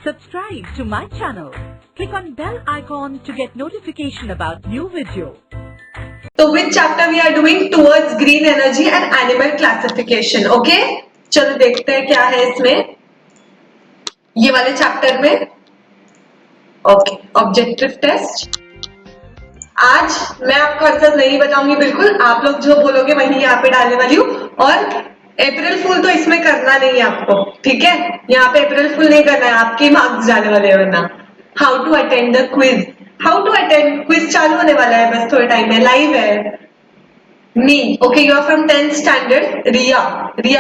Subscribe to my channel. Click on bell icon to get notification about new video. So which chapter we are doing? Towards green energy and animal classification. Okay? चलो देखते हैं क्या है इसमें ये वाले chapter में. Okay, objective test. आज मैं आपको आंसर नहीं बताऊंगी, बिल्कुल आप लोग जो बोलोगे वही यहाँ पे डालने वाली हूँ. और अप्रैल फूल तो इसमें करना नहीं है आपको, ठीक है? यहाँ पे अप्रैल फूल नहीं करना है, आपके मार्क्स जाने वाले हैं वरना. How to attend the quiz. How to attend quiz चालू होने वाला है, बस थोड़े टाइम में लाइव है. Me, okay, you are from 10th standard. Riya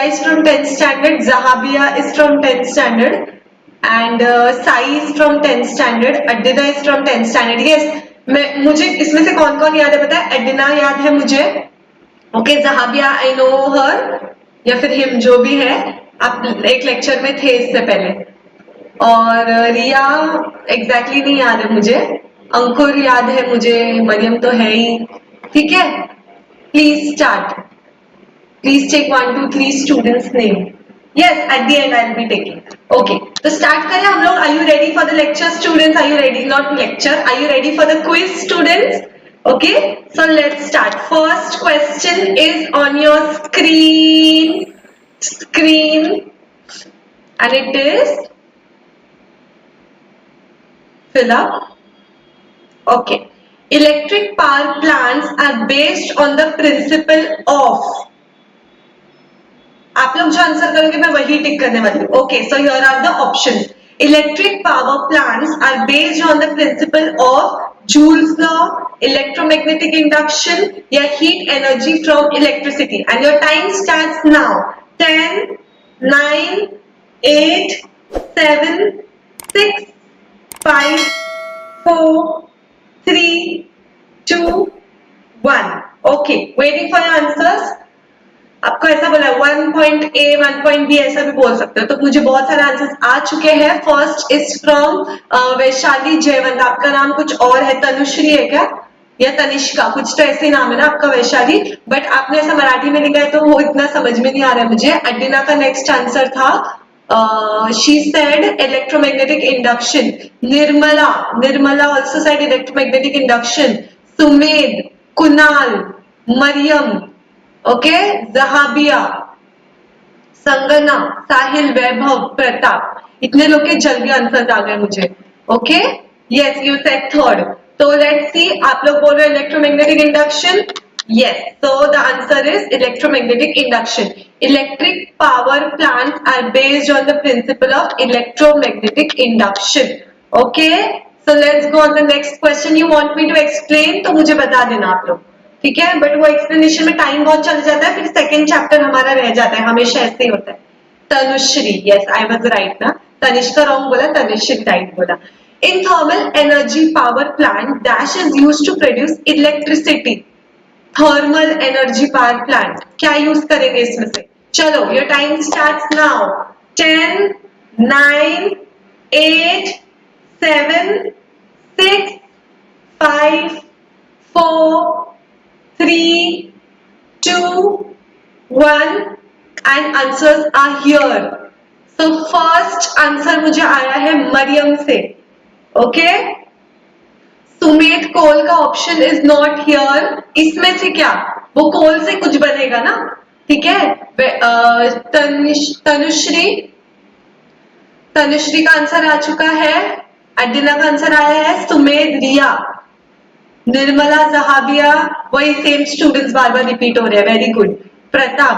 is from 10th standard. Zahabia is from 10th standard, and Sai is from 10th standard. Adina is from 10th standard. Yes, मुझे इसमें से कौन कौन याद है पता है? एडिना याद है मुझे. Okay, Zahabia I know her या फिर हिम, जो भी है. आप एक लेक्चर में थे इससे पहले. और रिया एग्जैक्टली नहीं याद है मुझे. अंकुर याद है मुझे. मरियम तो है ही, ठीक है. Please start. Please take 1, 2, 3 students' name. Yes, at the end I'll be taking. Okay, तो start करें हम लोग. Are you ready for the lecture, students? Are you ready? Not lecture. Are you ready for the quiz, students? Okay, so let's start. First question is on your screen, and it is fill up. Okay. Electric power plants are based on the principle of. आप लोग जो answer करोगे मैं वही टिक करने वाली हूँ. Okay, so here are the options. Electric power plants are based on the principle of Joule's law, electromagnetic induction या heat energy from electricity. And your time starts now. 10, 9, 8, 7, 6, 5, 4, 3, 2, 1. Okay, waiting for your answers. आपको ऐसा बोला 1.A 1.B ऐसा भी बोल सकते हो. तो मुझे बहुत सारे आंसर्स आ चुके हैं. फर्स्ट इज फ्रॉम वैशाली जयवंत. आपका नाम कुछ और है, तनुश्री है क्या या तनिष्का? कुछ तो ऐसे नाम है ना आपका, वैशाली. बट आपने ऐसा मराठी में लिखा है तो वो इतना समझ में नहीं आ रहा है मुझे. अडिना का नेक्स्ट आंसर था. She said electromagnetic induction. Nirmala also said electromagnetic induction. Sumed, Kunal, Mariam, okay, Zahabia, Sangana, Sahil, Vaibhav, Pratap. इतने लोग के जल्दी आंसर आ गए मुझे. Okay, yes, you said third. So let's see. आप लोग बोल रहे हो electromagnetic induction. Yes, so the answer is electromagnetic induction. Electric power plants are based on the principle of electromagnetic induction. Okay, so let's go on the next question. You want me to explain? तो मुझे बता देना आप लोग, ठीक है? But वो explanation में टाइम बहुत चल जाता है, फिर सेकेंड चैप्टर हमारा रह जाता है. हमेशा ऐसे ही होता है. Tanushree, yes, I was right ना. तनिष्का रॉन्ग बोला, तनुश्री राइट बोला. In thermal energy power plant, dash is used to produce electricity. Thermal energy power plant क्या यूज करेंगे इसमें से? चलो, your time starts now. 10, 9, 8, 7, 6, 5, 4, 3, 2, 1 and answers are here. So first answer मुझे आया है मरियम से. ओके, सुमेध कोल का ऑप्शन इज नॉट हियर. इसमें से क्या वो कोल से कुछ बनेगा ना, ठीक है? तनुश्री का आंसर आ चुका है. अडिना का आंसर आया है. सुमेध, रिया, निर्मला, जहाबिया, वही सेम स्टूडेंट्स बार बार रिपीट हो रहे हैं. Very good. Pratap,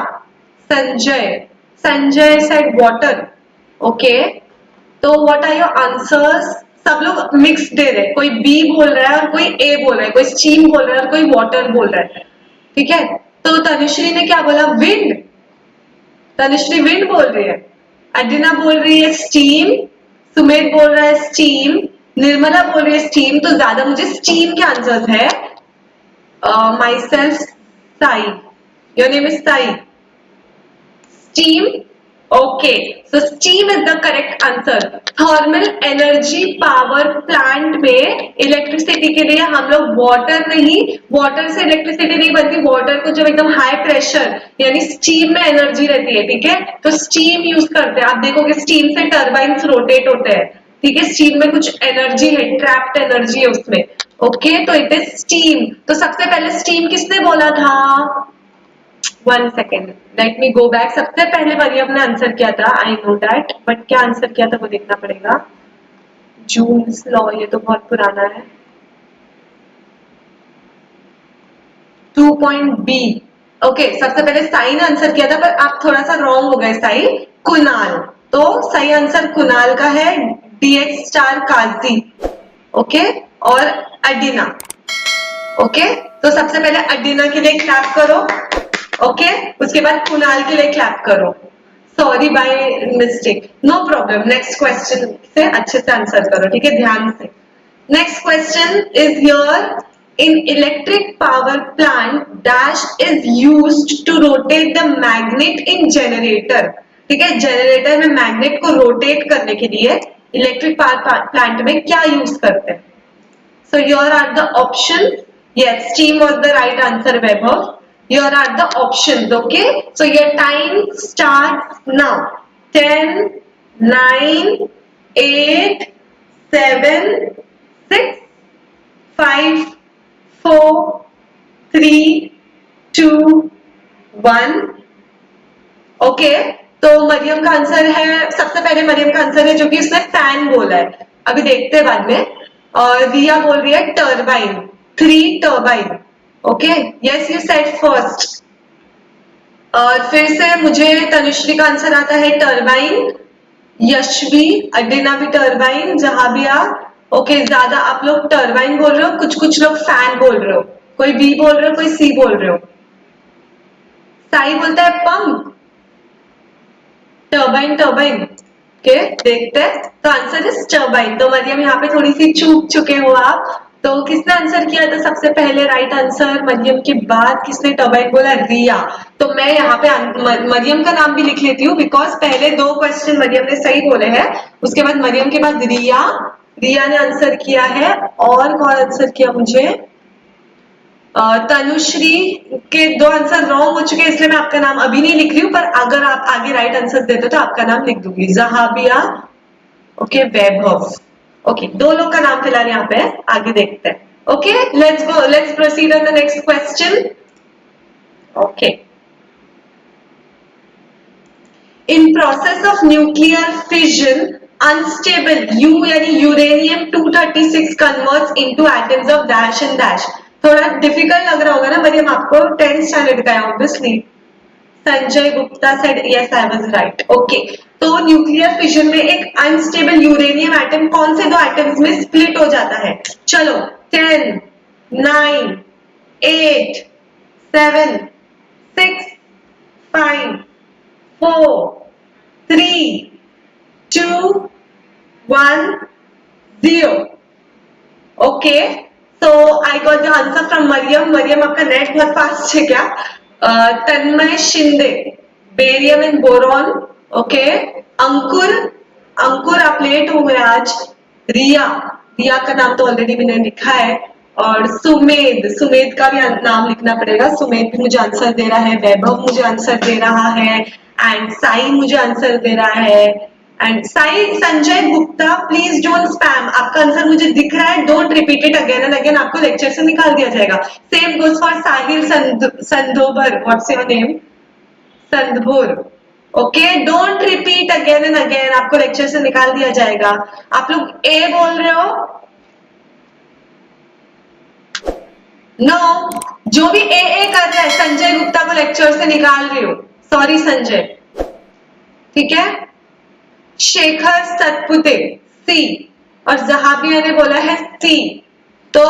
Sanjay said water. Okay, तो व्हाट आर योर आंसर्स? सब लोग मिक्स दे रहे हैं. कोई बी बोल रहा है और कोई ए बोल रहा है, कोई स्टीम बोल रहा है और कोई वाटर बोल रहा है, ठीक है? तो तनुश्री ने क्या बोला? विंड. तनुश्री विंड बोल रही है. अडिना बोल रही है स्टीम. सुमेध बोल रहा है स्टीम. निर्मला बोल रही है स्टीम. तो ज्यादा मुझे स्टीम के आंसर्स है. My self Sai. Your name is Sai. Steam. Okay, so steam is the correct answer. Thermal energy power plant में इलेक्ट्रिसिटी के लिए हम लोग वाटर से इलेक्ट्रिसिटी नहीं बनती. वाटर को जब एकदम हाई प्रेशर यानी स्टीम में एनर्जी रहती है, ठीक है, तो स्टीम यूज करते हैं. आप देखोगे स्टीम से टर्बाइन्स रोटेट होते हैं. ठीक है, स्टीम में कुछ एनर्जी है, ट्रैप्ड एनर्जी है उसमें। ओके, तो इट इज स्टीम। तो सबसे पहले स्टीम किसने बोला था? 1 second, let me go back. सबसे पहले मरियम ने आंसर किया था, आई नो दैट, बट क्या आंसर किया था वो देखना पड़ेगा। जूल्स लॉ, ये तो बहुत पुराना है। 2.B। ओके, सबसे पहले साई ने आंसर किया था, पर आप थोड़ा सा रॉन्ग हो गए साई। कुणाल। तो सही आंसर कुणाल का है, DX स्टार काजी। ओके, और अडीना। ओके, तो सबसे पहले अडीना के लिए क्लैप करो। ओके, उसके बाद कुणाल के लिए क्लैप करो। Sorry by mistake, no problem. Next question से अच्छे से आंसर करो, ठीक है, ध्यान से। Next question is here, in electric power plant dash is used to rotate the magnet in generator। ठीक है, जनरेटर में मैग्नेट को रोटेट करने के लिए इलेक्ट्रिक पावर प्लांट में क्या यूज करते हैं? So here are the options. Yes, steam was the right answer, Vaibhav. Here are the options. Okay, so your time starts now. 10, 9, 8, 7, 6, 5, 4, 3, 2, 1। Okay, तो मरियम का आंसर है, सबसे पहले मरियम का आंसर है जो कि उसने फैन बोला है, अभी देखते हैं बाद में। और रिया बोल रही है turbine, 3 turbine. Okay, yes you said first. और फिर से मुझे तनुश्री का आंसर आता है टर्बाइन, यशवी, अडिना भी टर्बाइन, जहाबिया। ओके, ज्यादा आप लोग टर्बाइन बोल रहे हो, कुछ कुछ लोग फैन बोल रहे हो, कोई बी बोल रहे हो, कोई सी बोल रहे हो। साई बोलता है पंप, टर्बाइन टर्बाइन। ओके, देखते हैं, तो आंसर इज टर्बाइन। तो मरियम यहाँ पे थोड़ी सी चूक चुके हो आप। तो किसने आंसर किया था सबसे पहले राइट आंसर? मरियम के बाद किसने टर्बाइन बोला? रिया। तो मैं यहाँ पे मरियम का नाम भी लिख लेती हूँ, बिकॉज पहले 2 क्वेश्चन मरियम ने सही बोले हैं, उसके बाद मरियम के बाद रिया, रिया ने आंसर किया है। और कौन आंसर किया? मुझे तनुश्री के 2 आंसर रॉन्ग हो चुके हैं, इसलिए मैं आपका नाम अभी नहीं लिख रही हूँ, पर अगर आप आगे राइट आंसर देते तो आपका नाम लिख दूंगी। जहाबिया, ओके, वैभव। ओके, 2 लोग का नाम फिलहाल यहाँ पे है, आगे देखते हैं। Okay, let's go, let's proceed on the next question. Okay, in process of nuclear fission unstable U यानी uranium 236 converts into atoms of dash and dash. थोड़ा डिफिकल्ट लग रहा होगा ना मरियम आपको, 10th स्टैंडर्ड का है obviously. Sanjay Gupta said yes I was right. Okay, तो न्यूक्लियर फिजन में एक अनस्टेबल यूरेनियम एटम कौन से 2 एटम्स में स्प्लिट हो जाता है? चलो, 10, 9, 8, 7, 6, 5, 4, 3, 2, 1, 0। Okay, so I got the answer from Mariam. Mariam, आपका नेट बहुत फास्ट है क्या? Tanmay Shinde, barium and boron. Okay, Ankur, Ankur आप लेट हो गए आज। रिया, रिया का नाम तो ऑलरेडी मैंने लिखा है। और सुमेद, सुमेद का भी नाम लिखना पड़ेगा, सुमेद भी मुझे आंसर दे रहा है। वैभव मुझे आंसर दे रहा है, एंड साई मुझे आंसर दे रहा है। And Sai, Sanjay Gupta, please don't spam. आपका आंसर मुझे दिख रहा है, don't repeat it again and again, आपको लेक्चर से निकाल दिया जाएगा। Same goes for Sahil Sandhobhar, what's your name? Sandhbhor. Okay, don't repeat again and again, आपको लेक्चर से निकाल दिया जाएगा। आप लोग ए बोल रहे हो? नो, जो भी ए कर रहा है संजय गुप्ता को लेक्चर से निकाल रही हो, सॉरी संजय, ठीक है। शेखर सतपुते सी, और जहाबिया ने बोला है सी, तो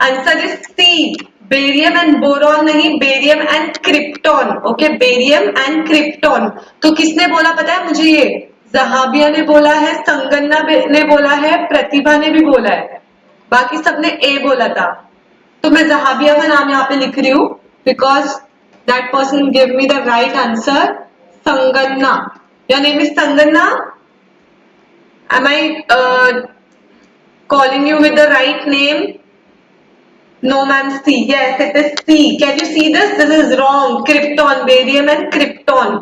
answer is C, barium and boron नहीं, barium and krypton. Okay, barium and krypton. तो किसने बोला पता है मुझे? ये जहाबिया ने बोला है, संगन्ना ने बोला है, प्रतिभा ने भी बोला है, बाकी सबने ए बोला था। तो मैं जहाबिया का नाम यहाँ पे लिख रही हूँ, because that person give me the right answer. Sanganna, your name is Sanganna? Am I calling you with the right name? No ma'am, C. Yes, it is C. Can you see this? This is wrong. Krypton, barium and krypton.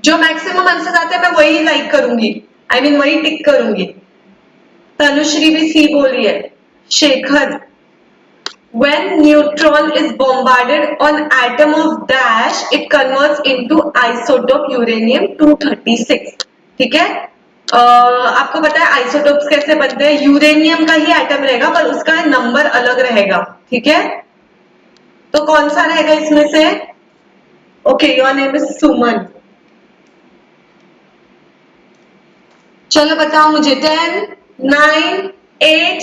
जो maximum answer आते हैं मैं वही like करूंगी, I mean वही टिक करूंगी। तनुश्री भी सी बोल रही है, Shekhar when neutron is bombarded on atom of dash it converts into isotope uranium 236. ठीक है, आपको पता है आइसोटोप्स कैसे बनते हैं, यूरेनियम का ही एटम रहेगा पर उसका नंबर अलग रहेगा, ठीक है। तो कौन सा रहेगा इसमें से? ओके, योर नेम इज सुमन। चलो बताओ मुझे, 10 9 8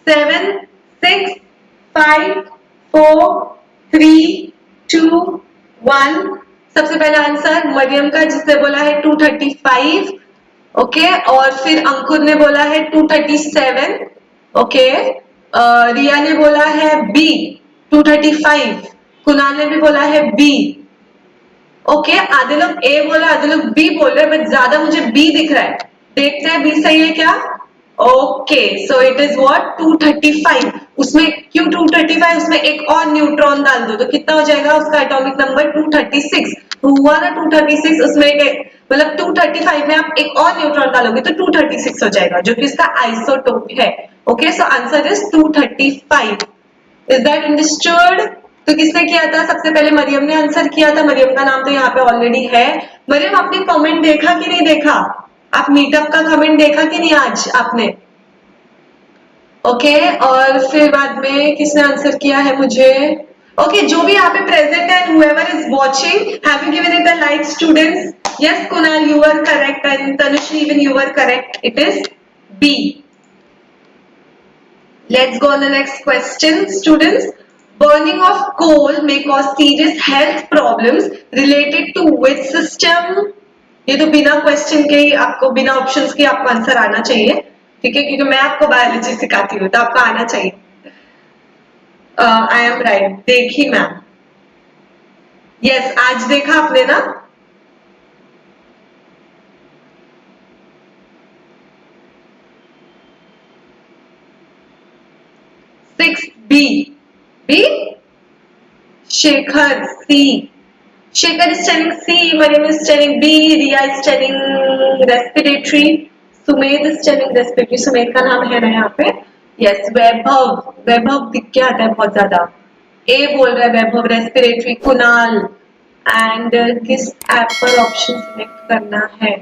7 6 5 4 3 2 1। सबसे पहला आंसर मरियम का, जिसने बोला है 235, ओके। और फिर अंकुर ने बोला है 237, ओके। रिया ने बोला है बी 235, कुणाल ने भी बोला है बी, ओके। आधे लोग ए बोला, आधे लोग बी बोल रहे हैं, बट ज्यादा मुझे बी दिख रहा है, देखते हैं बी सही है क्या। Okay, so it is what 235। उसमें क्यों 235? उसमें एक और न्यूट्रॉन डाल दो तो कितना हो जाएगा उसका एटॉमिक नंबर 236 हुआ ना 236। उसमें मतलब 235 में आप एक और न्यूट्रॉन डालोगे तो 236 हो जाएगा, जो कि इसका आइसोटोप है। Okay, so answer is 235। Is that understood? तो किसने किया था? सबसे पहले मरियम ने आंसर किया था। मरियम का नाम तो यहाँ पे ऑलरेडी है। मरियम, आपने कमेंट देखा कि नहीं देखा? आप मीटअप का कमेंट देखा कि नहीं आज आपने? ओके, और फिर बाद में किसने आंसर किया है मुझे? ओके, जो भी यहाँ पे प्रेजेंट है, whoever is watching, have you given it a like, students? Yes, Kunal, you were correct, and Tanushree, even you were correct. It is B. Let's go on the next question, students. Burning of coal may cause serious health problems related to which system? ये तो बिना question के ही आपको, बिना options के आपको answer आना चाहिए, ठीक है, क्योंकि मैं आपको बायोलॉजी सिखाती हूँ तो आपको आना चाहिए। आई एम राइट, देखी मैम। यस, आज देखा आपने ना? B B Shekhar C, Shekhar is telling C, Mariam is telling B, Riya is telling respiratory, Sumedh is telling respiratory, Sumedh का नाम है ना यहाँ पे। यस, वैभव, वैभव दिख क्या आता है बहुत ज्यादा, ए बोल रहा है वैभव रेस्पिरेटरी। कुणाल, एंड किस ऐप पर ऑप्शन सिलेक्ट करना है?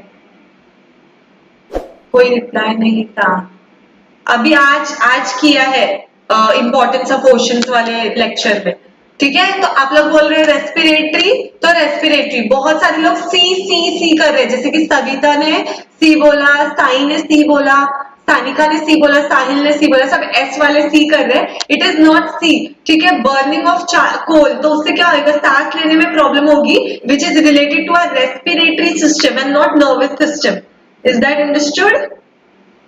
कोई रिप्लाई नहीं था अभी। आज किया है इंपॉर्टेंस ऑफ ओशंस वाले लेक्चर में, ठीक है। तो आप लोग बोल रहे हैं रेस्पिरेटरी, तो रेस्पिरेटरी बहुत सारे लोग सी सी सी कर रहे हैं, जैसे कि सविता ने सी बोला, साई ने सी बोला, सानिका ने सी बोला, साहिल ने सी बोला, सब एस वाले सी कर रहे हैं। इट इज नॉट सी, ठीक है। बर्निंग ऑफ कोल, तो उससे क्या होगा, सांस लेने में प्रॉब्लम होगी, which is related to our respiratory system and not nervous system. Is that understood?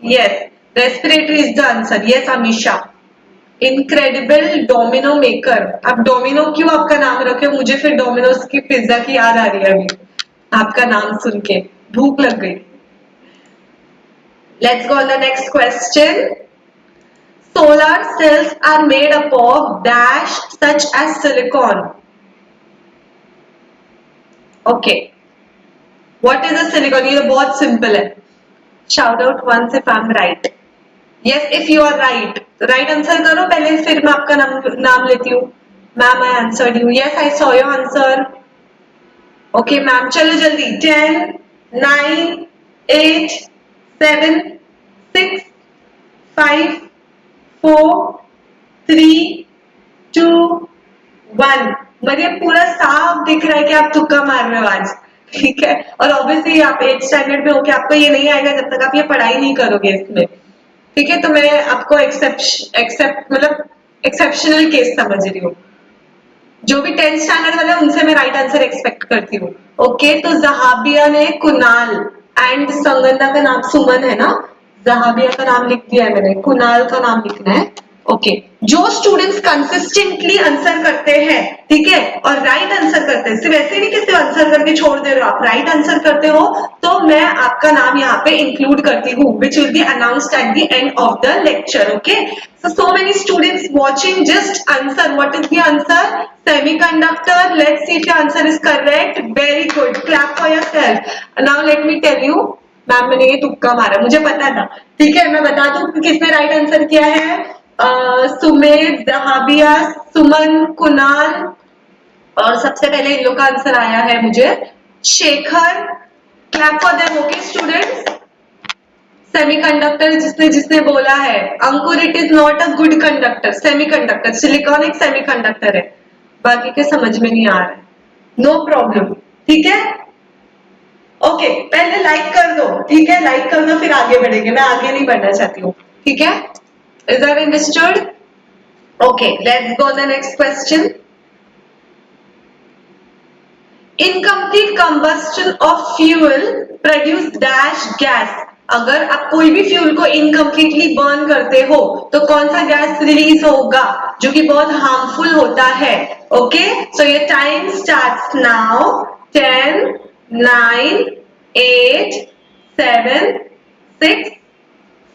Yes, respiratory is the answer. Yes Amisha. Incredible domino maker, आप डोमिनो क्यों आपका नाम रखे हो? मुझे फिर डोमिनोज की पिज्जा की याद आ रही है अभी आपका नाम सुन के, भूख लग गई। Let's go on the next question. Solar cells are made up of dash such as silicon. Okay, what is a silicon? ये तो बहुत सिंपल है। Shout out once if I am right. Yes, if you are right, right answer करो पहले, फिर मैं आपका नाम लेती हूँ। Ma'am I answered you. Yes, I saw your answer. Okay ma'am, चलो जल्दी। 10 9 8 7 6 5 4 3 2 1। मरियम, पूरा साफ दिख रहा है कि आप तुक्का मार रहे हो आज, ठीक है। और ऑब्वियसली आप 8th स्टैंडर्ड में हो के आपको ये नहीं आएगा जब तक आप ये पढ़ाई नहीं करोगे इसमें, ठीक है। तो मैं आपको मतलब एक्सेप्शनल केस समझ रही हूँ। जो भी 10th स्टैंडर्ड वाले उनसे मैं राइट आंसर एक्सपेक्ट करती हूँ। ओके, तो जहाबिया ने कुणाल एंड संगना का नाम सुमन है ना, जहाबिया का नाम लिख दिया है मैंने, कुणाल का नाम लिखना है। ओके, जो स्टूडेंट्स कंसिस्टेंटली आंसर करते हैं, ठीक है, और राइट आंसर करते हैं, सिर्फ ऐसे नहीं कि सिर्फ आंसर करके छोड़ दे रहे हो, आप राइट आंसर करते हो तो मैं आपका नाम यहाँ पे इंक्लूड करती हूँ, which will be announced eight the end of the lecture. Okay, so many students watching, just answer. What is the answer? Semiconductor. Let's see if your answer is correct. Very good, clap for yourself. Now let me tell you, ma'am मैंने ये तुक्का मारा, मुझे पता था। ठीक है, मैं बता दूं किसने राइट आंसर किया है। सुमेध, दहाबिया, सुमन, कुणाल, और सबसे पहले इन लोग का आंसर आया है मुझे Shekhar. Clap for them. Okay students, semiconductor जिसने जिसने बोला है। Ankur, it is not a good conductor, semiconductor, silicon एक सेमीकंडक्टर है, बाकी के समझ में नहीं आ रहा है, नो प्रॉब्लम। ठीक है, ओके पहले लाइक कर दो, ठीक है, लाइक कर दो फिर आगे बढ़ेंगे, मैं आगे नहीं बढ़ना चाहती हूँ। ठीक है, is that understood? Okay let's go the next question. Incomplete combustion of fuel produce dash gas. अगर आप कोई भी फ्यूल को इनकम्प्लीटली बर्न करते हो तो कौन सा गैस रिलीज होगा जो कि बहुत हार्मफुल होता है। ओके सो ये time starts now. 10, 9, 8, 7, 6,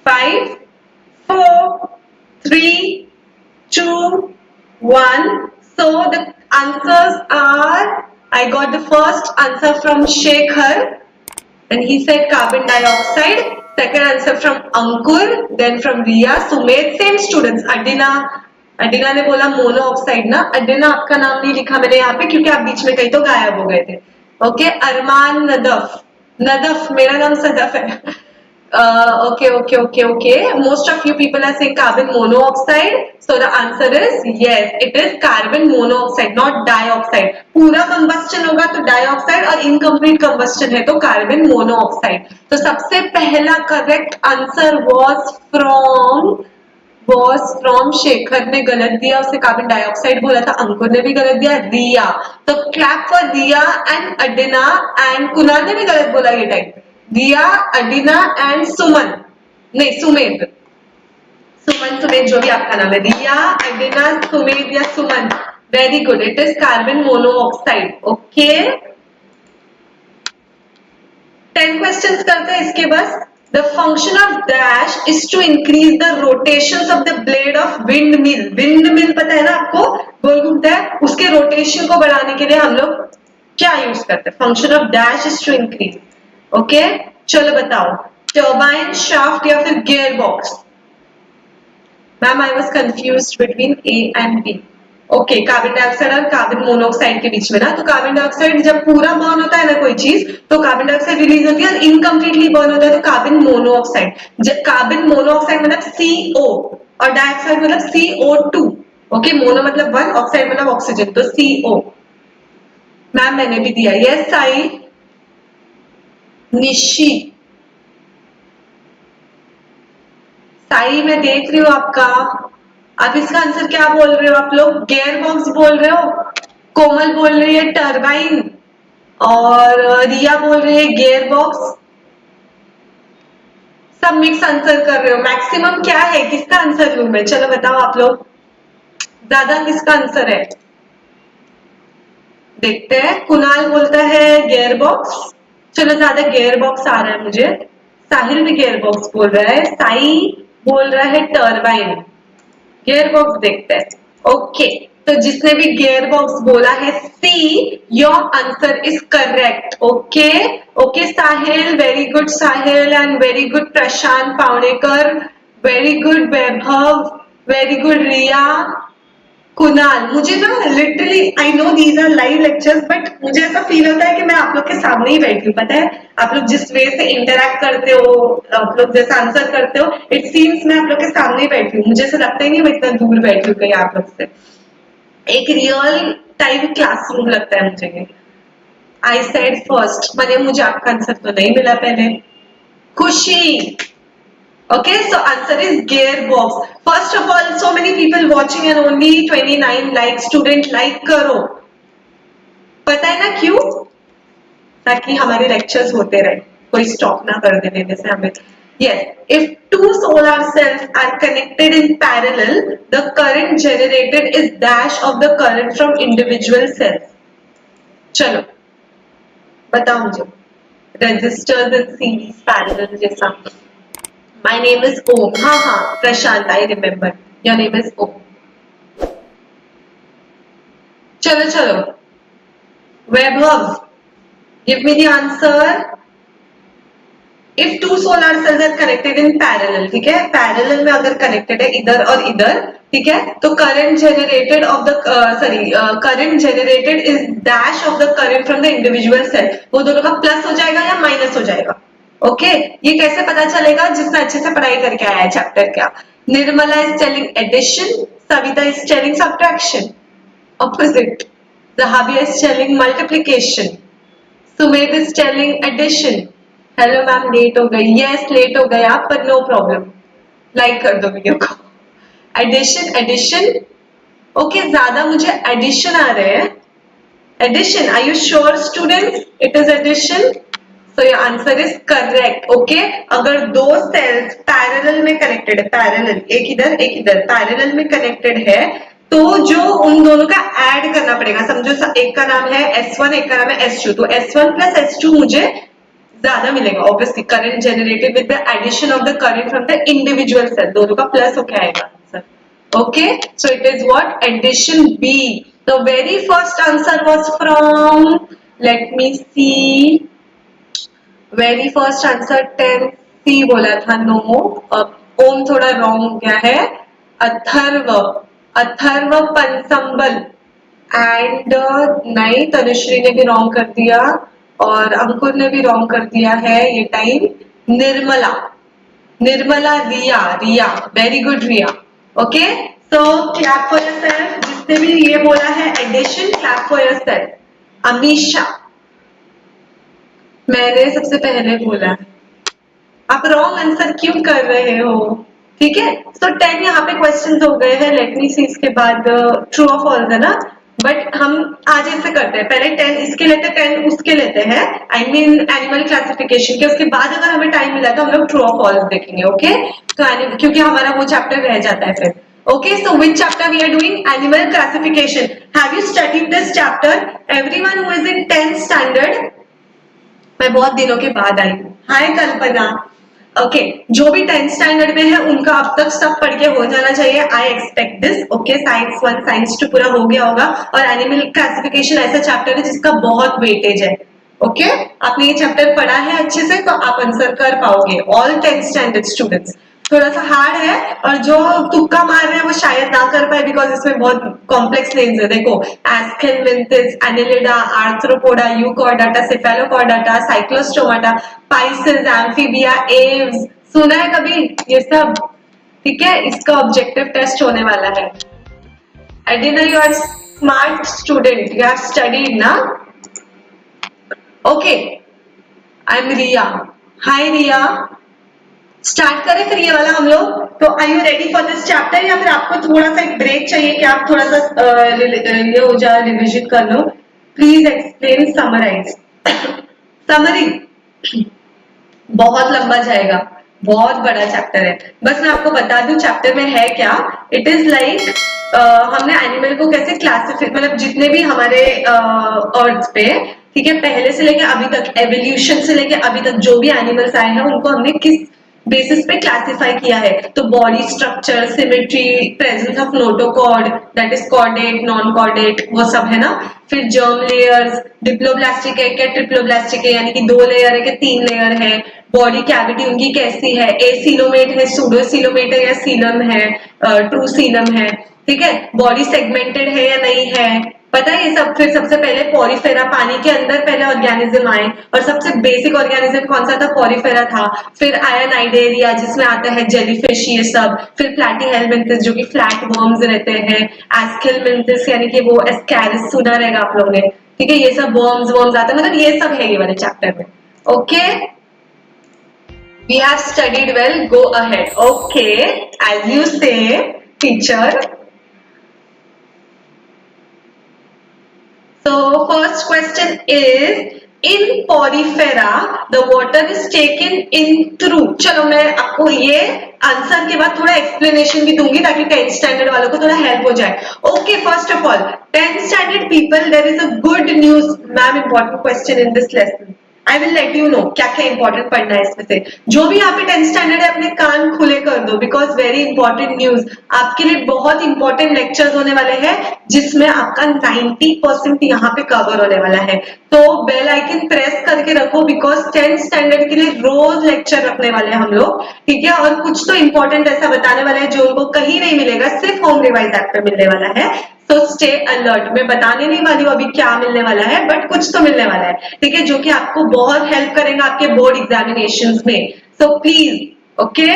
5, 4, 3, 2, 1. So the answers are, I got the first answer from Shekhar and he said carbon dioxide. Second answer from Ankur, then from Riya, Sumedh, same students. अडिना ने बोला mono oxide ना। अडिना आपका नाम नहीं लिखा मैंने यहाँ पे क्योंकि आप बीच में कहीं तो गायब हो गए थे। ओके अरमान, नदफ, नदफ मेरा नाम सदफ है। Okay. Most of you people are saying carbon monoxide. So the answer is yes, it is carbon monoxide, not dioxide. पूरा combustion होगा तो dioxide और incomplete combustion है तो carbon monoxide. तो सबसे पहला correct answer was from Shekhar ने गलत दिया, उसने कार्बन डाइऑक्साइड बोला था। अंकुर ने भी गलत दिया। रिया, तो clap for Riya and Adina and Kunal ने भी गलत बोला ये टाइप। रिया, अडिना एंड सुमन, नहीं सुमेध, सुमेध जो भी आपका नाम है। रिया, अडिना, सुमेध या Suman, very good, it is carbon monoxide. Okay 10 questions करते हैं इसके बाद। The function of dash is to increase the rotations of the blade of windmill. Windmill पता है ना आपको, गोल घूमता है, उसके रोटेशन को बढ़ाने के लिए हम लोग क्या यूज करते हैं। Function of dash is to increase. Okay चलो बताओ, टर्बाइन, शाफ्ट या फिर gear box. Ma'am I was confused between A and B. Okay carbon dioxide और कार्बन मोनोऑक्साइड के बीच में ना, तो कार्बन डाइऑक्साइड जब पूरा बर्न होता है ना कोई चीज तो कार्बन डाइऑक्साइड रिलीज होती है, और इनकम्प्लीटली बर्न होता है तो कार्बन मोनोऑक्साइड। कार्बन मोनोऑक्साइड मतलब CO और डाइऑक्साइड मतलब CO2। ओके मोनो मतलब वन, ऑक्साइड मतलब ऑक्सीजन, तो CO। मैम मैंने भी दिया यस। साई, निशी, साई मैं देख रही हूँ आपका। आप इसका आंसर क्या बोल रहे हो आप लोग? गियर बॉक्स बोल रहे हो। कोमल बोल रही है टरबाइन और रिया बोल रही है गियर बॉक्स। सब मिक्स आंसर कर रहे हो। मैक्सिमम क्या है, किसका आंसर लूं मैं? चलो बताओ आप लोग, ज्यादा किसका आंसर है देखते हैं। कुणाल बोलता है गियर बॉक्स, चलो ज्यादा गियर बॉक्स आ रहा है मुझे। साहिल भी गियर बॉक्स बोल रहा है। साई बोल रहा है टरबाइन। गियर बॉक्स देखते हैं। ओके तो जिसने भी गियर बॉक्स बोला है C, your answer is correct. Okay Sahil, very good Sahil and very good Prashant Pawadekar, very good Vaibhav, very good Riya, Kunal. मुझे ना literally I know these are live lectures but मुझे ऐसा फील होता है कि मैं आप लोग के सामने ही बैठी हूँ। पता है आप लोग जिस वे से इंटरैक्ट करते हो, आप लोग जैसा आंसर करते हो, इट सीम्स मैं आप लोग के सामने ही बैठी हूँ। मुझे ऐसा लगता ही नहीं मैं इतना दूर बैठी हूँ कहीं आप लोग से। एक रियल टाइम क्लासरूम लगता है मुझे। आई सेड फर्स्ट, मैंने मुझे आपका आंसर तो नहीं मिला पहले। खुशी, okay so answer is gearbox. First of all, so many people watching and only 29 likes. Student like करो, पता है ना क्यों? ताकि हमारे लेक्चर्स होते रहे, कोई स्टॉप ना कर देने जैसे हमें। yes, if two solar cells are connected in parallel, the current generated is dash of the current from individual cells. चलो बताओ मुझे, resistors in series parallel जैसा। My name is Om. हाँ प्रशांत, I remember. Your name is Om. चलो Vaibhav, give me the answer. If two solar cells are connected in parallel, ठीक है, parallel में अगर कनेक्टेड है इधर और इधर, ठीक है, तो current generated of the current generated is dash of the current from the individual cell, वो दोनों का प्लस हो जाएगा या माइनस हो जाएगा। ओके, ये कैसे पता चलेगा? जिसने अच्छे से पढ़ाई करके आया है चैप्टर क्या। Nirmala is telling addition, Savita is telling subtraction, opposite. Zahabia is telling multiplication, Sumedh is telling addition. Hello ma'am, late हो गई। यस, लेट हो गए आप, पर नो प्रॉब्लम, लाइक कर दो वीडियो को। एडिशन, एडिशन, ओके, ज्यादा मुझे एडिशन आ रहे हैं। Addition, are you sure students it is addition? So your answer is correct. Okay, अगर दो सेल्स पैरेलल में कनेक्टेड है, पैरेलल, एक इधर एक इधर, पैरेलल में कनेक्टेड है, तो जो उन दोनों का ऐड करना पड़ेगा, समझो एक का नाम है S1, एक का नाम है S2, तो S1 प्लस S2 मुझे ज्यादा मिलेगा, obviously current generated with the addition of the current from the individual cell, दोनों का प्लस होके आएगा answer. Okay, so it is what? Addition B. The very first answer was from, let me see, very first answer 10C बोला था, no, ओम थोड़ा wrong हो गया है, अथर्व, अथर्व पंसंबल, एंड नहीं, तनुश्री ने भी रॉन्ग कर दिया और अंकुर ने भी रॉन्ग कर दिया है ये time. Nirmala, Nirmala, Riya, Riya, very good Riya. Okay, so clap for yourself, जिसने भी ये बोला है addition, clap for yourself. Amisha, मैंने सबसे पहले बोला, आप रॉन्ग आंसर क्यों कर रहे हो? ठीक है, तो 10 यहाँ पे क्वेश्चंस हो गए हैं, लेट मी सी, इसके बाद ट्रू और फॉल्स है ना, बट हम आज ऐसे करते हैं, पहले 10 इसके लेते हैं, 10 उसके लेते हैं, आई मीन एनिमल क्लासिफिकेशन के, उसके बाद अगर हमें टाइम मिला तो हम लोग ट्रू और फॉल्स देखेंगे। ओके, तो क्योंकि हमारा वो चैप्टर रह जाता है फिर। Okay, so which chapter we are doing? Animal classification. Have you studied this chapter? Everyone who is in 10th standard, मैं बहुत दिनों के बाद आई हूँ। हाय कल्पना। ओके, जो भी 10th स्टैंडर्ड में है उनका अब तक सब पढ़ के हो जाना चाहिए, I expect this. Okay, science 1 science 2 पूरा हो गया होगा, और एनिमल क्लासिफिकेशन ऐसा चैप्टर है जिसका बहुत वेटेज है। ओके, आपने ये चैप्टर पढ़ा है अच्छे से तो आप आंसर कर पाओगे, ऑल 10th स्टैंडर्ड स्टूडेंट्स। थोड़ा सा हार्ड है, और जो तुक्का मार रहे हैं वो शायद ना कर पाए, बिकॉज इसमें बहुत कॉम्प्लेक्स नेम्स है। देखो, Aschelminthes, Annelida, Arthropoda, Euchordata, Cephalochordata, Cyclostomata, Pisces, Amphibia, Aves, सुना है कभी ये सब? ठीक है, इसका ऑब्जेक्टिव टेस्ट होने वाला है। Adina, you are smart student, you have studied ना? Okay, I am Riya. Hi Riya, start करें फिर ये वाला हम लोग। तो are you ready for this chapter, या फिर आपको थोड़ा सा एक ब्रेक चाहिए कि आप थोड़ा सा ये हो जाए, रिविजन कर लो? Please explain, summarise. समरी बहुत लंबा जाएगा, बहुत बड़ा चैप्टर है। बस मैं आपको बता दूं चैप्टर में है क्या। इट इज लाइक हमने एनिमल को कैसे क्लासिफाई, मतलब जितने भी हमारे अर्थ पे, ठीक है, पहले से लेके अभी तक, एवोल्यूशन से लेके अभी तक जो भी एनिमल्स आए हैं उनको हमने किस बेसिस पे क्लासिफाई किया है। तो body structure, symmetry, presence of notochord, that is chordate, non chordate, वो सब है ना। फिर जर्म लेयर्स, डिप्लोब्लास्टिक है क्या ट्रिप्लोब्लास्टिक है, यानी कि 2 लेयर है कि 3 लेयर है। बॉडी कैविटी उनकी कैसी है, एसीलोमेट है, सूडोसीलोमेट है या सीलम है, ट्रू सीलम है, ठीक है। बॉडी सेगमेंटेड है या नहीं है, पता है ये सब। फिर सबसे पहले पॉरीफेरा, पानी के अंदर पहले ऑर्गेनिज्म आए, और सबसे बेसिक ऑर्गेनिज्म कौन सा था? पॉरीफेरा था। फिर आया नाइडेरिया जिसमें आता है जेलीफिश, ये सब। फिर प्लैटीहेलमिंथस जो कि फ्लैट वर्म्स रहते हैं। एस्केलमिंथस यानी कि वो एस्कैरिस, सुना रहेगा आप लोगों ने, ठीक है। ये सब वर्म्स आते हैं, मतलब ये सब है ये वाले चैप्टर में। Okay, we have studied well, go ahead. Okay, as you say teacher. So first question is, in porifera the water is taken in through। चलो मैं आपको ये आंसर के बाद थोड़ा एक्सप्लेनेशन भी दूंगी ताकि 10th स्टैंडर्ड वालों को थोड़ा हेल्प हो जाए। Okay, first of all 10th standard people, there is a good news ma'am, important question in this lesson. I will let you know क्या क्या इंपॉर्टेंट पढ़ना है इसमें से। जो भी यहाँ पे 10th स्टैंडर्ड है अपने कान खुले कर दो, बिकॉज वेरी इंपॉर्टेंट न्यूज, आपके लिए बहुत इंपॉर्टेंट लेक्चर्स होने वाले हैं जिसमें आपका 90% यहाँ पे कवर होने वाला है। तो बेल आइकन प्रेस करके रखो, बिकॉज 10th स्टैंडर्ड के लिए रोज लेक्चर रखने वाले हैं हम लोग, ठीक है। और कुछ तो इंपॉर्टेंट ऐसा बताने वाला है जो उनको कहीं नहीं मिलेगा, सिर्फ होम रिवाइज ऐप पे मिलने वाला है। तो स्टे अलर्ट, मैं बताने नहीं वाली हूँ अभी क्या मिलने वाला है, बट कुछ तो मिलने वाला है, ठीक है, जो कि आपको बहुत हेल्प करेगा आपके बोर्ड एग्जामिनेशंस में। So please okay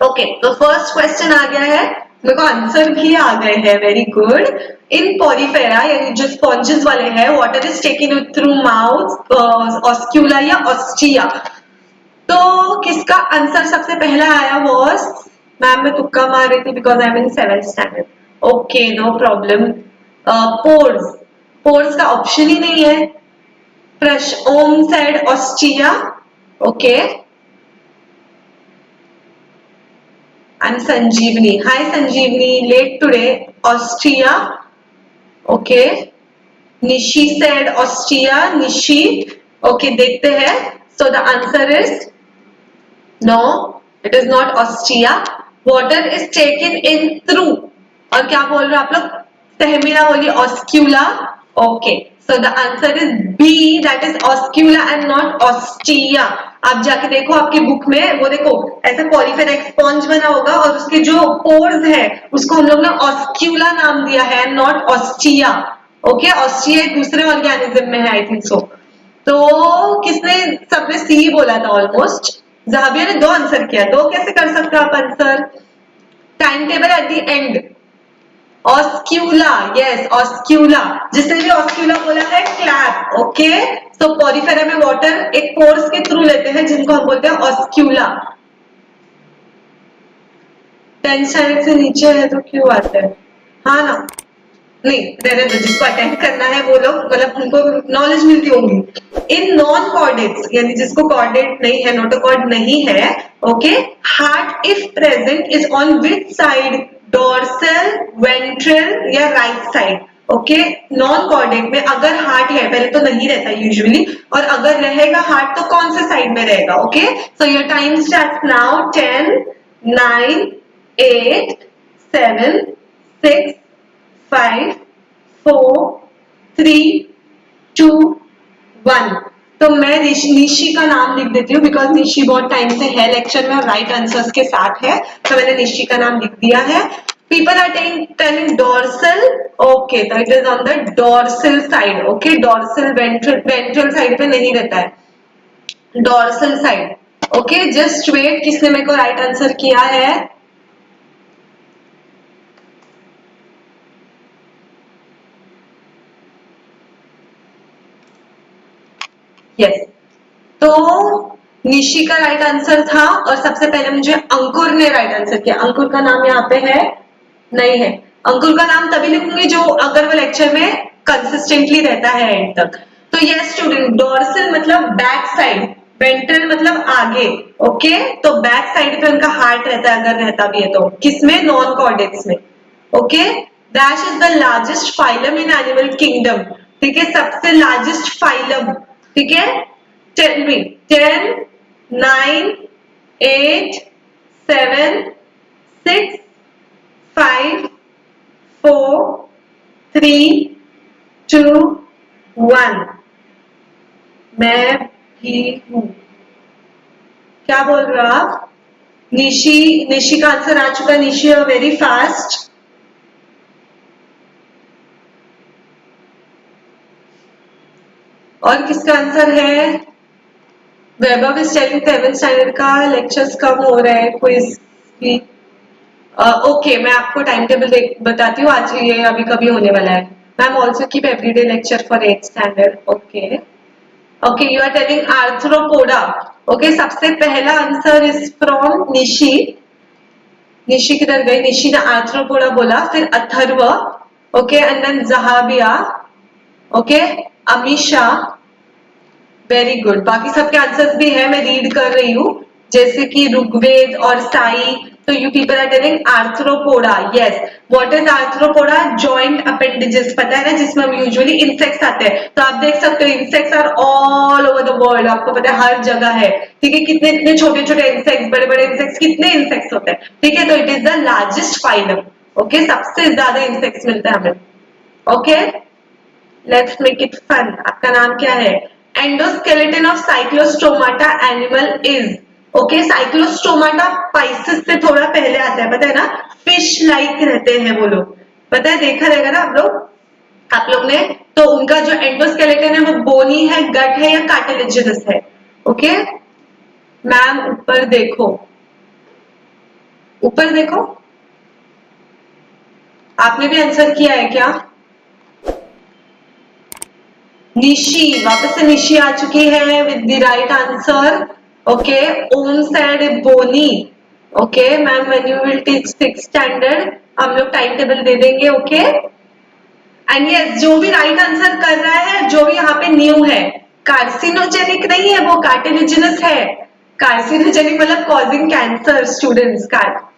okay. तो फर्स्ट क्वेश्चन आ गया है, मेरे को आंसर भी आ गए हैं, वेरी गुड। इन पॉरीफेरा यानी जो स्पॉन्जेस वाले हैं, water is taken through mouth, oscula या ऑस्टिया। तो किसका आंसर सबसे पहला आया वॉज, मैम मैं तुक्का मार रही थी because I am in 7th standard, okay no problem. Pores, pores का ऑप्शन ही नहीं है। Fresh Om said ostia, okay. And Sanjivani, hi Sanjivani, late today, Austria, okay. Nishi said Austria, Nishi, okay देखते हैं। So the answer is no, it is not Austria. Water is taken in through, और क्या बोल रहे हो आप लोग, सहमीरा बोली oscula, okay. So the answer is B, that is oscula and not ostia. आप जाके देखो आपकी बुक में, वो देखो ऐसा पॉलीफेरा एक स्पॉन्ज बना होगा और उसके जो पोर्स है उसको हम लोग ने ऑस्क्यूला नाम दिया है, नॉट ऑस्टिया, ओके। ऑस्टिया एक दूसरे ऑर्गेनिज्म में है, आई थिंक सो। तो किसने, सबने सी बोला था ऑलमोस्ट। जहाबिया ने 2 आंसर किया, 2 कैसे कर सकते हो आप answer. Time table at the end, oscula, yes oscula, जिसने भी ऑस्क्यूला बोला है क्लैप, ओके। तो पॉरीफेरा में वाटर एक पोर्स के थ्रू लेते हैं जिनको हम बोलते हैं ऑस्क्यूला। 10th स्टैंडर्ड से नीचे है तो क्यों आते हैं, हाँ ना, नहीं रहने दो, जिसको अटेंड करना है वो लोग, मतलब उनको नॉलेज मिलती होंगी। इन नॉन कॉर्डेट्स यानी जिसको कॉर्डेट नहीं है, नोटोकॉर्ड नहीं है, okay, heart if present is on which side, dorsal, ventral या right side, okay. Non chordate में अगर हार्ट है, पहले तो नहीं रहता यूजुअली, और अगर रहेगा हार्ट तो कौन से साइड में रहेगा, okay. So your time start now, 10, 9, 8, 7, 6, 5, 4, 3, 2, 1। तो मैं निशी का नाम लिख देती हूँ बिकॉज निशी बहुत टाइम से है लेक्चर में और राइट आंसर्स के साथ है, तो मैंने निशी का नाम लिख दिया है। People are telling dorsal, okay, तो it is on the dorsal side, okay. Dorsal ventral side पे नहीं रहता है, dorsal side, okay. Just wait, किसने मेरे को राइट आंसर किया है, यस। तो निशी का राइट आंसर था और सबसे पहले मुझे अंकुर ने राइट आंसर किया। अंकुर का नाम यहाँ पे है, नहीं है। अंकुर का नाम तभी लिखूंगी जो अगर वो लेक्चर में कंसिस्टेंटली रहता है एंड तक। तो यस स्टूडेंट, डोर्सल मतलब बैक साइड, वेंट्रल मतलब आगे, ओके। तो बैक साइड पे उनका हार्ट रहता है, अगर रहता भी है तो, किसमें, नॉन कॉर्डेट्स में, okay. Dash is the largest phylum in animal kingdom, ठीक है, सबसे लार्जेस्ट फाइलम, ठीक है। Tell me, 10, 9, 8, 7, 6, 5, 4, 3, 2, 1। मैं भी हूं, क्या बोल रहे हो आप, निशी का आंसर आ चुका है। निशी आर वेरी फास्ट, और किसका आंसर है, वैभव इज टेलिंग 7th स्टैंडर्ड का लेक्चर्स कम हो रहा है क्विज भी, ओके। मैं आपको टाइम टेबल बताती हूँ, आज ये अभी कभी होने वाला है। Ma'am also keep everyday lecture for 8th standard, okay okay. You are telling Arthropoda, okay. सबसे पहला answer is from Nishi, Nishi किधर गई, निशी ने आर्थ्रोपोडा बोला, फिर Atharva, okay, and then Jahabiya, okay, Amisha, very good. बाकी सबके आंसर्स भी है, मैं रीड कर रही हूँ, जैसे कि ऋग्वेद और साई, तो you people are telling arthropoda. Yes, what is arthropoda? Joint appendages, पता है ना, जिसमें हम यूजुअली इंसेक्ट्स आते हैं. तो आप देख सकते हो insects are all over the world, आपको पता है हर जगह है. ठीक है, कितने कितने छोटे छोटे इंसेक्ट्स, बड़े बड़े इंसेक्ट्स, कितने इंसेक्ट्स होते हैं. ठीक है, तो it is the largest phylum. Okay, सबसे ज्यादा इंसेक्ट्स मिलते हैं हमें. Okay, let's make it fun. आपका नाम क्या है? Endoskeleton of cyclostomata animal is. Okay, cyclostomata pisces से थोड़ा पहले आता है, पता है ना, फिश लाइक रहते हैं वो लोग, पता है, देखा रहेगा ना आप लोग ने. तो उनका जो एंडोस्केलेटन है वो बोनी है, गट है या कार्टिलेजिनस है. ओके मैम, ऊपर देखो, ऊपर देखो. आपने भी आंसर किया है क्या? निशी, वापस से निशी आ चुकी है with the right answer. Okay, Om said bony. Okay ma'am, when you will teach 6th standard हम लोग टाइम टेबल दे देंगे. ओके, एंड यस, जो भी राइट आंसर कर रहा है, जो भी यहाँ पे न्यू है, कार्सिनोजेनिक नहीं है, वो कार्टिलिजिनस है. कार्सिनोजेनिक मतलब कॉजिंग कैंसर. स्टूडेंट्स,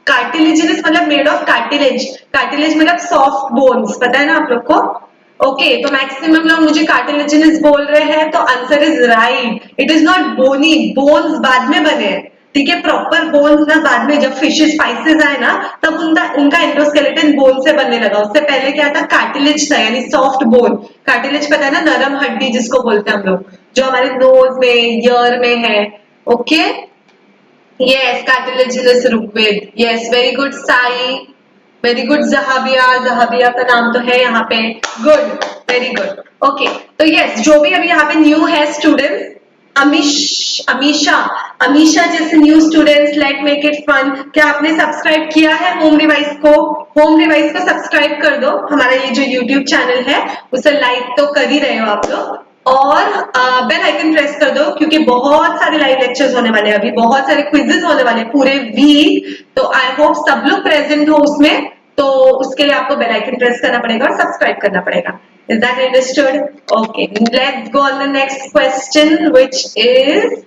कार्टिलिजिनस मतलब मेड ऑफ कार्टिलेज. कार्टिलेज मतलब सॉफ्ट बोन्स, पता है ना आप लोग को. ओके, तो मैक्सिमम लोग मुझे कार्टिलेजिनस बोल रहे हैं, तो answer is right. It is not bony, bones बाद में बने. ठीक है, प्रॉपर बोन्स ना बाद में, जब फिश स्पाइसेस आए ना तब उनका एंडोस्केलेटन बोन से बनने लगा. उससे पहले क्या था? कार्टिलेज था, यानी सॉफ्ट बोन. कार्टिलेज पता है ना, नरम हड्डी जिसको बोलते हैं हम लोग, जो हमारे नोज में, ईयर में है. Okay, yes, cartilaginous Rigveda. Yes, very good Sai, very good. Jahabiya, Jahabiya का नाम तो है यहाँ पे. Good, very good. ओके, तो यस, जो भी अभी यहाँ पे न्यू है स्टूडेंट्स, अमीशा, अमीशा जैसे new students, let make it fun. क्या आपने सब्सक्राइब किया है होम डिवाइस को? होम डिवाइस को सब्सक्राइब कर दो. हमारा ये जो यूट्यूब चैनल है उसे लाइक तो कर ही रहे हो आप लोग, और बेल आइकन प्रेस कर दो, क्योंकि बहुत सारे लाइव लेक्चर्स होने वाले हैं, अभी बहुत सारे क्विजेस होने वाले हैं पूरे वीक. तो आई होप सब लोग प्रेजेंट हो उसमें. तो उसके लिए आपको बेल आइकन प्रेस करना पड़ेगा और सब्सक्राइब करना पड़ेगा. Is that understood? Okay, let's go on the next question, which is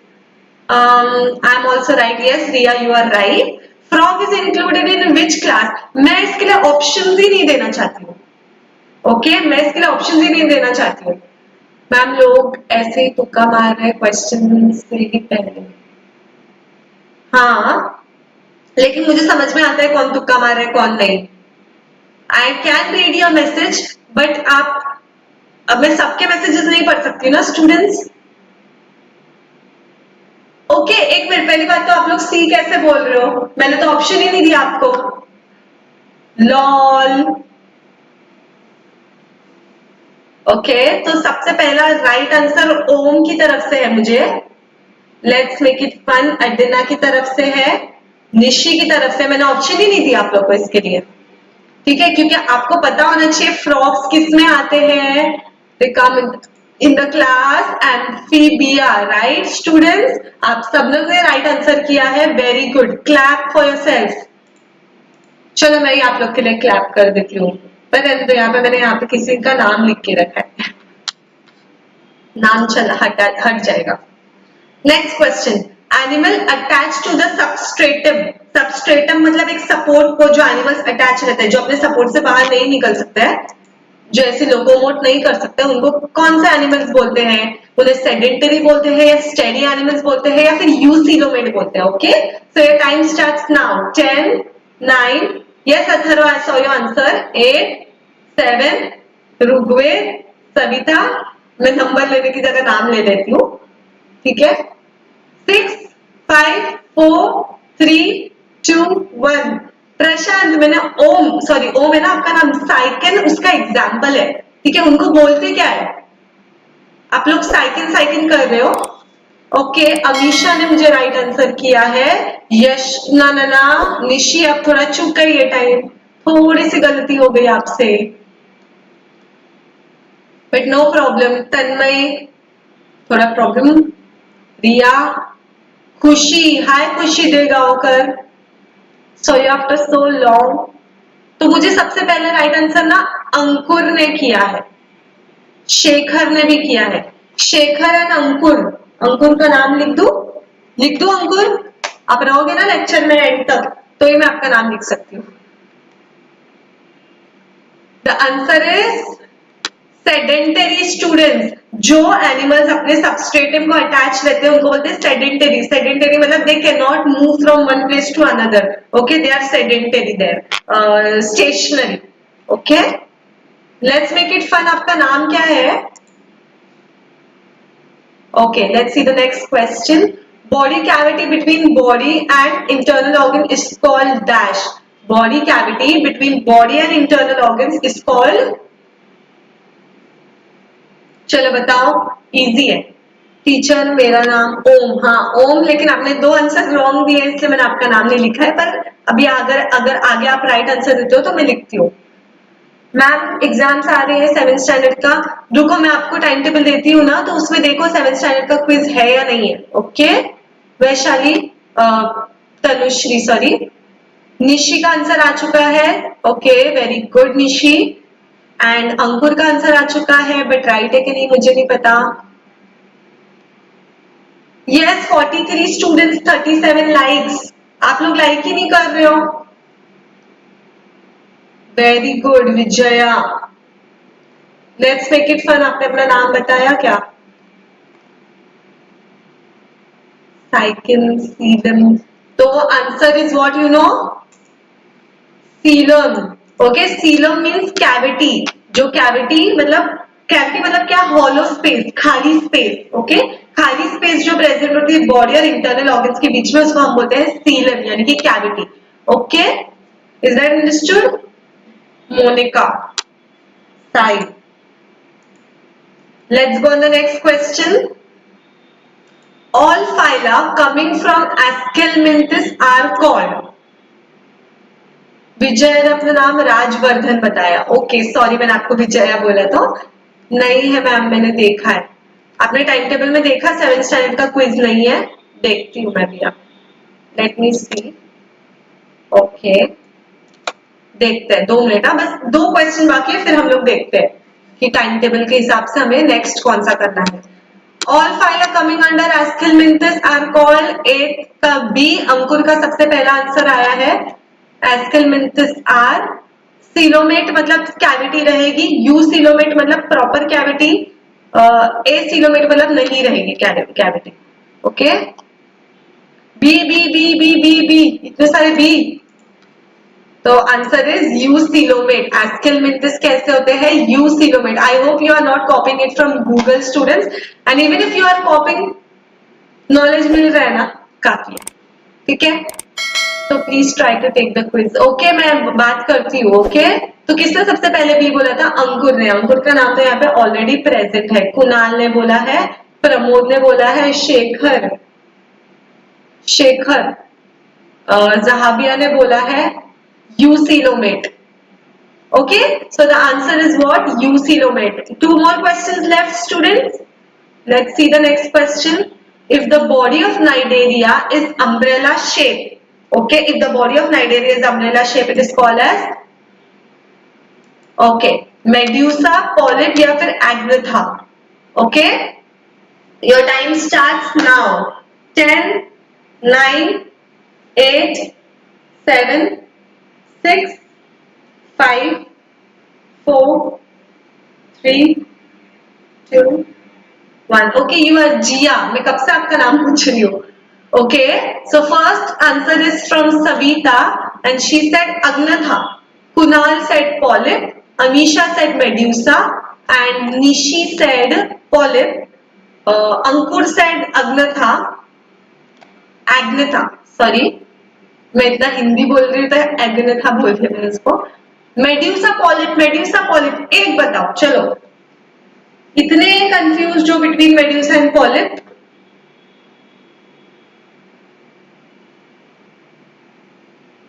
I'm also right. Yes, Riya, you are right. Frog is included in which class? मैं इसके लिए ऑप्शंस ही नहीं देना चाहती हूँ. ओके, मैं इसके लिए ऑप्शंस ही नहीं देना चाहती हूँ. मैम, लोग ऐसे ही तुक्का मार रहे हैं क्वेश्चन से ही पहले. हाँ, लेकिन मुझे समझ में आता है कौन तुक्का मार रहा है कौन नहीं. I can read your message, but अब मैं सबके मैसेजेस नहीं पढ़ सकती ना स्टूडेंट्स. ओके, एक मिनट, पहली बात तो आप लोग सी कैसे बोल रहे हो? मैंने तो ऑप्शन ही नहीं दिया आपको. लॉल. ओके, तो सबसे पहला राइट आंसर ओम की तरफ से है मुझे. Let's make it fun. Adina की तरफ से है, निशी की तरफ से. मैंने ऑप्शन ही नहीं दिया आप लोग को इसके लिए. ठीक है, क्योंकि आपको पता होना चाहिए फ्रॉग्स किस में आते हैं. They come in the class Amphibia. Right students, आप सब लोग ने राइट आंसर किया है. Very good, clap for yourself. चलो मैं आप लोग के लिए क्लैप कर देती हूँ. तो यहाँ पे मैंने यहाँ पे किसी का नाम लिख के रखा है, नाम चला हट जाएगा. Next question. Animal attach to the substratum. Substratum मतलब एक सपोर्ट को जो एनिमल्स अटैच रहते हैं, जो अपने सपोर्ट से बाहर नहीं निकल सकते हैं, जो ऐसे लोकोमोट नहीं कर सकते, उनको कौन से एनिमल्स बोलते हैं? उन्हें सेडेंटरी बोलते हैं या स्टेडी एनिमल्स बोलते हैं या फिर यूसिलोमेट बोलते हैं. Okay, so your time starts now. 10, 9. Yes Atharva, I saw your answer. 8, 7. Rigved, Savita. मैं नंबर लेने की जगह नाम ले लेती हूँ. ठीक है, 6, 5, 4, 3, 2, 1. प्रशांत. मैंने ओम, सॉरी ओम है ना आपका नाम, साइकिन उसका एग्जाम्पल है. ठीक है, उनको बोलते क्या है? आप लोग साइकिन साइकिन कर रहे हो. ओके, अमीशा ने मुझे राइट आंसर किया है. यश, ना ना ना, निशी आप थोड़ा चुप करिए, टाइम थोड़ी सी गलती हो गई आपसे, बट नो प्रॉब्लम. तन्मय, थोड़ा प्रॉब्लम. रिया, खुशी, हाय खुशी देगा होकर. Sorry after so long. तो मुझे सबसे पहले राइट आंसर ना अंकुर ने किया है, शेखर ने भी किया है. शेखर एंड अंकुर. अंकुर का नाम लिख दू अंकुर, आप रहोगे ना लेक्चर में एंड तक? तो ही मैं आपका नाम लिख सकती हूँ। The answer is sedentary students. जो एनिमल्स अपने सबस्ट्रेटम को अटैच रहते हैं उनको बोलते हैं सेडेंटरी। सेडेंटरी मतलब they can not move from one place to another. Okay, they are sedentary, they're stationary. Okay, let's make it fun. आपका नाम क्या है? Okay, let's see the next question. Body cavity between body and internal organ is called dash. Body cavity between body and internal organ is called, चलो बताओ, easy है। Teacher मेरा नाम ओम। हाँ ओम, लेकिन आपने 2 आंसर रॉन्ग दिए इसलिए मैंने आपका नाम नहीं लिखा है, पर अभी अगर अगर आगे आप राइट आंसर देते हो तो मैं लिखती हूँ। मैम एग्जाम्स आ रहे हैं 7th स्टैंडर्ड का, रुको मैं आपको टाइम टेबल देती हूँ ना, तो उसमें देखो 7th स्टैंडर्ड का क्विज है या नहीं है। ओके, वैशाली, तनुश्री, सॉरी, निशी का आंसर आ चुका है। Okay, very good Nishi. And Ankur का आंसर आ चुका है, बट राइट है कि नहीं मुझे नहीं पता। Yes, 43 students, 37 likes. आप लोग लाइक ही नहीं कर रहे हो। Very good Vijaya. Let's make it fun. आपने अपना नाम बताया क्या? Cycle, coelom. तो answer is what you know? Coelom. Okay, coelom means cavity. जो कैविटी मतलब क्या? हॉलो स्पेस, खाली स्पेस। ओके, खाली स्पेस जो प्रेजेंट होती है बॉडी और इंटरनल ऑर्गन्स के बीच में, उसको हम बोलते हैं सीलम, यानी कि cavity. Okay, is that understood? Monika, Sai. Let's go on the next question. All phyla coming from Aschelminthus are called। Vijay ने अपना नाम राजवर्धन बताया। ओके, सॉरी मैंने आपको विजया बोला तो नहीं है मैम, मैंने देखा है। आपने टाइम टेबल में देखा 7th स्टैंडर्ड का क्विज नहीं है? देखती हूँ मैं भी। अब लेट मी सी। ओके, देखते हैं, 2 मिनट। बस 2 क्वेश्चन बाकी है, फिर हम लोग देखते हैं कि टाइम टेबल के हिसाब से हमें नेक्स्ट कौन सा करना है। All phyla coming under Aschelminthus are called। एक का बी, अंकुर का सबसे पहला आंसर आया है। Aschelminthus are। सीलोमेट मतलब कैविटी रहेगी, यू सीलोमेट मतलब प्रॉपर कैविटी, ए सीलोमेट मतलब नहीं रहेगी cavity. Okay, B B B B B B, इतने सारे बी। तो answer is eucoelomate. Aschelminthes कैसे होते हैं? Eucoelomate. I hope you are not copying it from Google students, and even if you are copying, knowledge मिल रहा है ना, काफी है। ठीक है, तो please try to take the quiz. Okay, मैं बात करती हूँ। ओके, तो किसने सबसे पहले बी बोला था? अंकुर ने। अंकुर का नाम तो यहाँ पे ऑलरेडी प्रेजेंट है। कुणाल ने बोला है, प्रमोद ने बोला है, शेखर जहाबिया ने बोला है Eucoelomate. Okay, so the answer is what? Eucoelomate. 2 more questions left, students. Let's see the next question. If the body of Cnidaria is umbrella shape, okay, if the body of Cnidaria is umbrella shape, it is called as, okay, Medusa, polyp या फिर Agnatha. Okay, your time starts now. 10, 9, 8, 7, 6, 5, 4, 3, 2, 1. Okay, you are Jia. मैं कब से आपका नाम पूछ रही हूँ? Okay, so first answer is from Savita and she said Agnatha. Kunal said polyp. Amisha said Medusa and Nishi said polyp. Ankur said Agnatha. Sorry. मैं इतना हिंदी बोल रही हूँ तो एग्नेथा बोल रही हूँ इसको। मेड्यूसा पॉलिप, एक बताओ। चलो, इतने कंफ्यूज हो between medusa and polyp?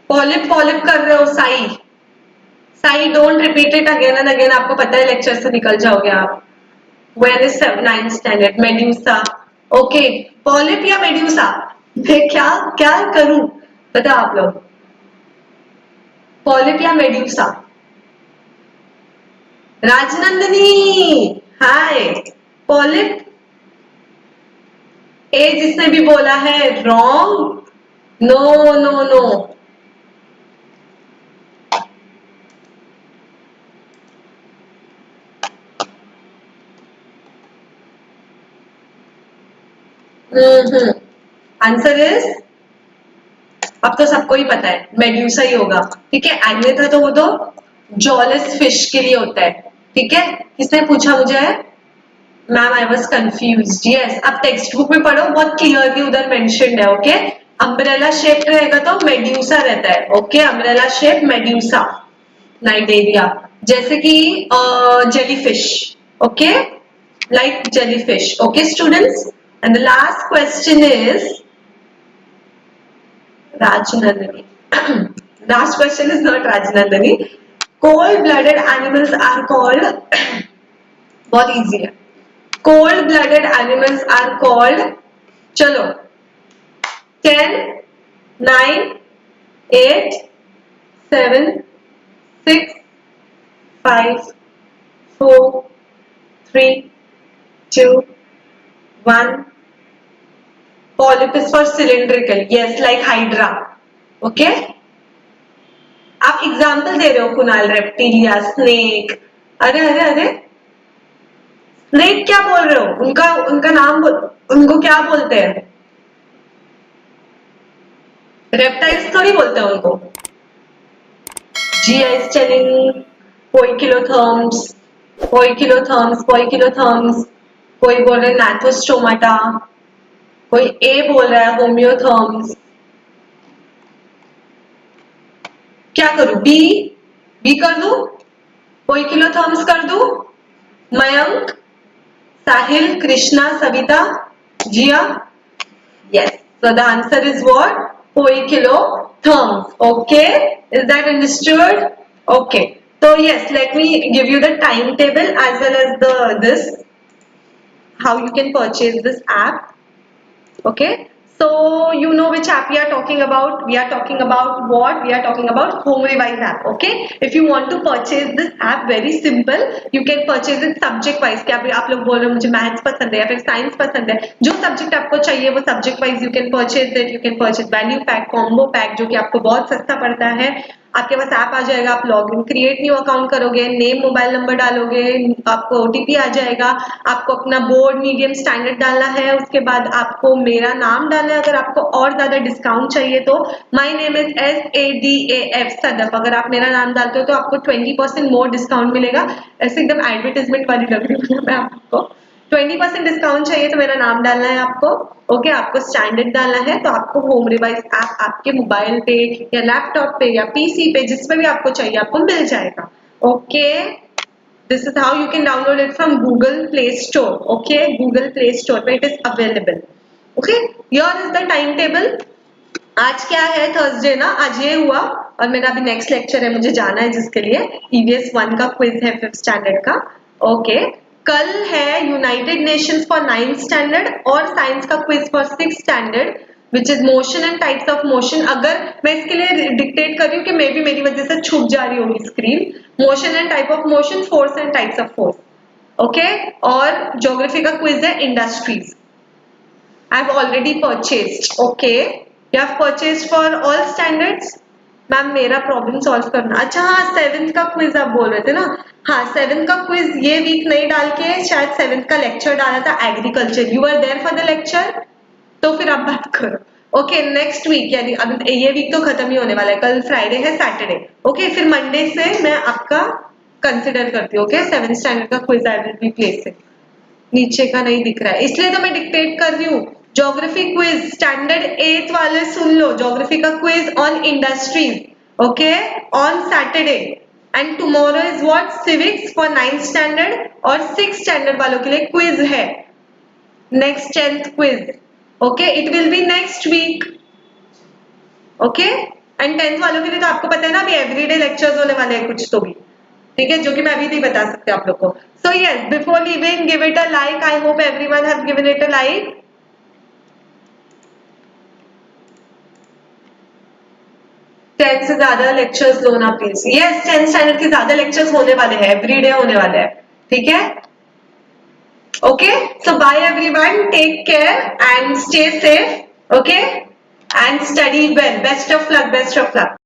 Polyp कर रहे हो Sai, don't repeat it again and again. आपको पता है लेक्चर से निकल जाओगे आप। Where is 9th standard? Medusa. Okay, polyp या मेड्यूसा? मैं क्या करूं, बताओ आप लोग। पॉलिप या मेड्यूसा? राजनंदिनी हाय। पॉलिप। ए जिसने भी बोला है wrong, no no no, answer is, अब तो सबको ही पता है, मेड्यूसा ही होगा। ठीक है, एंग्लेथा तो वो तो जॉलेस फिश के लिए होता है। ठीक है, किसने पूछा मुझे? Ma'am I was confuse. Yes, अब टेक्स्ट बुक में पढ़ो, बहुत क्लियरली उधर मेंशन्ड है। ओके, अम्ब्रेला शेप रहेगा तो मेड्यूसा रहता है। Okay, umbrella shape medusa, Cnidaria, जैसे कि jellyfish. Okay, like jellyfish. Okay, students, and the last question is Rajnandani. Last question is not Rajnandani. Cold-blooded animals are called बहुत easy है. Cold-blooded animals are called, चलो, 10, 9, 8, 7, 6, 5, 4, 3, 2, 1. Polyp is for cylindrical. Yes, like Hydra. Okay? आप example दे रहे हो Kunal, reptilia, snake. अरे अरे अरे, snake क्या बोल रहे हो? उनका उनका नाम उनको क्या बोलते हैं? रेप्टाइल्स थोड़ी बोलते हैं उनको। GI is telling poikilotherms, poikilotherms, poikilotherms. कोई बोल रहे नाथोस्टोमाटा, कोई ए बोल रहा है होम्योथर्म्स। क्या करूं? बी, बी कर दूं? पोइकिलोथर्म्स कर दूं? मयंक, साहिल, कृष्णा, सविता, जिया? Yes. So the answer is what? Poikilotherms. Okay. Is that understood? Okay. So yes, let me give you the timetable as well as this, how you can purchase this app. Okay, so you know which app we are talking about. We are talking about what? We are talking about Home Revise app. Okay, if you want to purchase this app, very simple, you can purchase it subject wise. क्या आप लोग बोल रहे हो मुझे maths पसंद है या फिर साइंस पसंद है, जो सब्जेक्ट आपको चाहिए वो subject wise you can purchase it. You can purchase value pack, combo pack, जो कि आपको बहुत सस्ता पड़ता है। आपके पास ऐप आ जाएगा, आप log in create new account करोगे, नेम मोबाइल नंबर डालोगे, आपको OTP आ जाएगा, आपको अपना बोर्ड मीडियम स्टैंडर्ड डालना है, उसके बाद आपको मेरा नाम डालना है। अगर आपको और ज्यादा डिस्काउंट चाहिए तो my name is SADAF Sadaf, अगर आप मेरा नाम डालते हो तो आपको 20% मोर डिस्काउंट मिलेगा। ऐसे एकदम एडवर्टाइजमेंट वाली लग रही हूँ मैं आपको। 20% डिस्काउंट चाहिए तो मेरा नाम डालना है आपको। ओके, आपको स्टैंडर्ड डालना है तो आपको होम रिवाइज ऐप आपके मोबाइल पे या लैपटॉप पे या PC पे, जिस पे भी आपको चाहिए, आपको मिल जाएगा। Okay, this is how you can download it from Google Play Store. Okay, Google Play Store पे it is available. Okay, here is the time table. आज क्या है? थर्सडे ना, आज ये हुआ और मेरा अभी नेक्स्ट लेक्चर है, मुझे जाना है, जिसके लिए EVS 1 का क्विज है 5th स्टैंडर्ड का। ओके, कल है United Nations for 9th standard और साइंस का quiz for 6th standard, which is motion and types of motion. अगर मैं इसके लिए डिक्टेट कर रही हूँ कि मे बी मेरी वजह से छुप जा रही होगी screen. Motion and type of motion, force and types of force. Okay, और ज्योग्राफी का क्विज है industries. I have already purchased. Okay, you have purchased for all standards. Ma'am मेरा प्रॉब्लम सॉल्व करना। अच्छा हाँ, 7th का क्विज आप बोल रहे थे ना। हाँ, 7th का क्विज ये वीक नहीं डाल के शायद 7th का लेक्चर डाला था agriculture. You are there for the lecture, तो फिर आप बात करो। ओके, नेक्स्ट वीक, यानी अब ये वीक तो खत्म ही होने वाला है, कल फ्राइडे है, सैटरडे। ओके, फिर मंडे से मैं आपका कंसिडर करती हूँ। ओके, 7th स्टैंडर्ड का quiz I will be placing. नीचे का नहीं दिख रहा है इसलिए तो मैं डिक्टेट कर रही हूँ। ज्योग्राफी क्विज स्टैंडर्ड 8th वाले सुन लो, ज्योग्राफी का quiz on industries. Okay, on Saturday. And tomorrow is what? Civics for 9th standard और 6th स्टैंडर्ड वालों के लिए क्विज है। Next 10th quiz. Okay, it will be next week. Okay, and 10th वालों के लिए तो आपको पता है ना, अभी एवरीडे लेक्चर्स होने वाले हैं कुछ तो भी। ठीक है, जो कि मैं अभी नहीं बता सकती आप लोग को। So yes, before leaving give it a like. I hope everyone have given it a like. 10 से ज्यादा लेक्चर्स लो ना प्लीज। यस, 10th स्टैंडर्ड के ज्यादा लेक्चर्स होने वाले हैं, एवरीडे होने वाले हैं। ठीक है, okay, so bye everyone, take care and stay safe. Okay, and study well. Best of luck, best of luck.